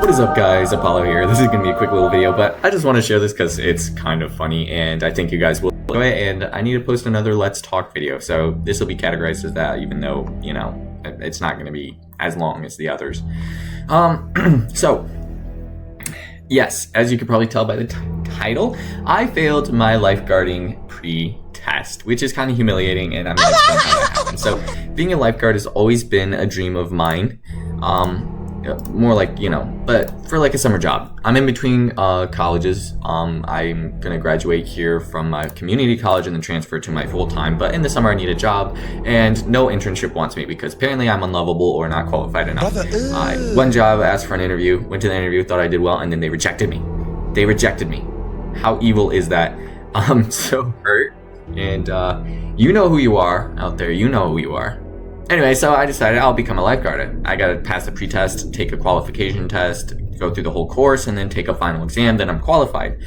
What is up, guys? Apollo here. This is going to be a quick little video, but I just want to share this because it's kind of funny and I think you guys will enjoy it, and I need to post another Let's Talk video, so this will be categorized as that, even though, you know, it's not going to be as long as the others. So, yes, as you can probably tell by the title, I failed my lifeguarding pre-test, which is kind of humiliating, and I'm going to explain how that happened. So, being a lifeguard has always been a dream of mine. More like, you know, but for like a summer job. I'm in between colleges. I'm gonna graduate here from my community college and then transfer to my full-time, but in the summer I need a job, and no internship wants me because apparently I'm unlovable or not qualified enough. One job, asked for an interview, went to the interview, thought I did well, and then they rejected me. How evil is that? I'm so hurt, and you know who you are out there. You know who you are. Anyway, so I decided I'll become a lifeguard. I gotta pass the pre-test, take a qualification test, go through the whole course, and then take a final exam. Then I'm qualified.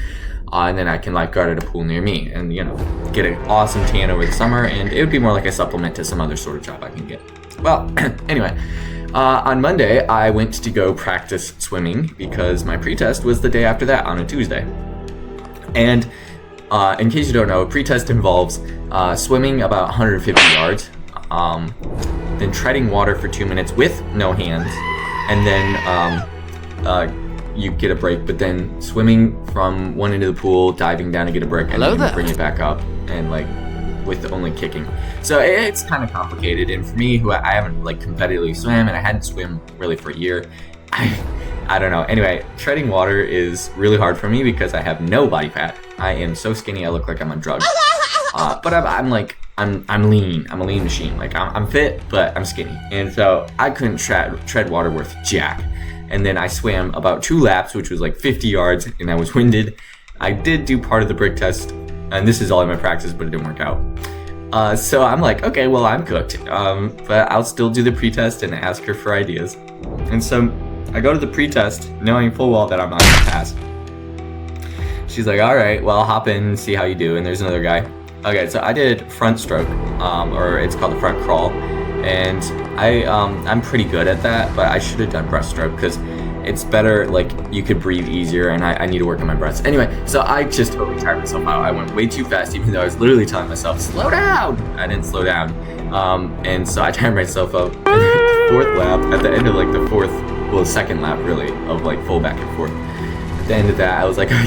And then I can lifeguard at a pool near me and, you know, get an awesome tan over the summer, and it would be more like a supplement to some other sort of job I can get. Well, anyway, on Monday, I went to go practice swimming because my pre-test was the day after that on a Tuesday. And in case you don't know, a pre-test involves swimming about 150 yards, then treading water for 2 minutes with no hands, and then you get a break, but then swimming from one end of the pool, diving down to get a break, and then bring it back up, and like with only kicking. So it's kind of complicated, and for me, who I haven't like competitively swam, and I hadn't swim really for a year, I don't know. Anyway, treading water is really hard for me because I have no body fat. I am so skinny, I look like I'm on drugs. But I'm lean. I'm a lean machine. Like I'm fit, but I'm skinny, and so I couldn't tread water worth jack. And then I swam about 2 laps, which was like 50 yards, and I was winded. I did do part of the brick test, and this is all in my practice, but it didn't work out. So I'm like, okay, well, I'm cooked. But I'll still do the pre-test and ask her for ideas. And so I go to the pre-test knowing full well that I'm not gonna pass. She's like, all right, well, hop in and see how you do. And there's another guy. Okay, so I did front stroke, or it's called the front crawl, and I'm pretty good at that, but I should have done breaststroke because it's better, like, you could breathe easier, and I need to work on my breaths. Anyway, so I just totally tired myself out. I went way too fast, even though I was literally telling myself, slow down! I didn't slow down, and so I tired myself out. And the 4th lap, at the end of, like, the second lap, really, of, like, full back and forth. At the end of that, I was like, I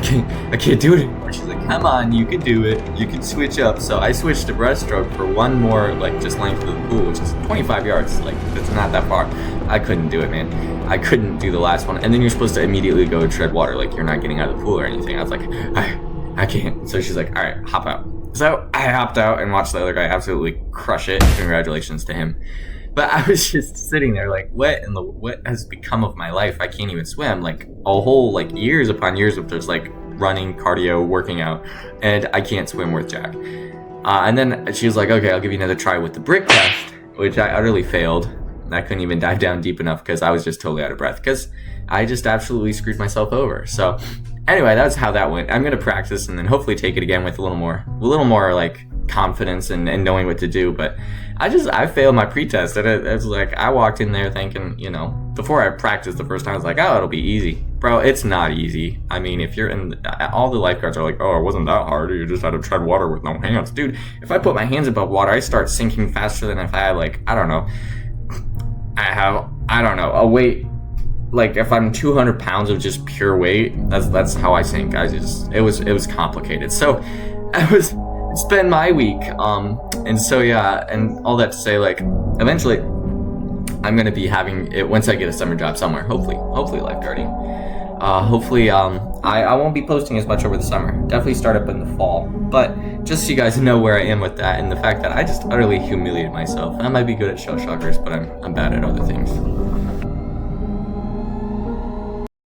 can't do it anymore. She's like, come on, you can do it. You can switch up. So I switched to breaststroke for one more, like, just length of the pool, which is 25 yards. Like, it's not that far. I couldn't do it, man. I couldn't do the last one. And then you're supposed to immediately go tread water, like you're not getting out of the pool or anything. I was like, I can't. So she's like, all right, hop out. So I hopped out and watched the other guy absolutely crush it. Congratulations to him. But I was just sitting there like, what has become of my life? I can't even swim. Like a whole, like, years upon years of just like running, cardio, working out, and I can't swim worth jack. And then she was like, okay, I'll give you another try with the brick test, which I utterly failed. I couldn't even dive down deep enough because I was just totally out of breath because I just absolutely screwed myself over. So anyway, that's how that went. I'm gonna practice and then hopefully take it again with a little more like confidence and knowing what to do. But I failed my pre-test, and it was like I walked in there thinking, you know, before I practiced the first time, I was like, oh, it'll be easy. Bro, it's not easy. I mean, if you're in, all the lifeguards are like, oh, it wasn't that hard. You just had to tread water with no hands. Dude, if I put my hands above water, I start sinking faster than if I had, like, I don't know, a weight, like if I'm 200 pounds of just pure weight, that's how I sink, guys. It was complicated. So it's been my week, and so yeah, and all that to say, like, eventually I'm gonna be having it once I get a summer job somewhere, hopefully lifeguarding. Hopefully I won't be posting as much over the summer, definitely start up in the fall, but just so you guys know where I am with that, and the fact that I just utterly humiliated myself. I might be good at shellshockers, but I'm bad at other things.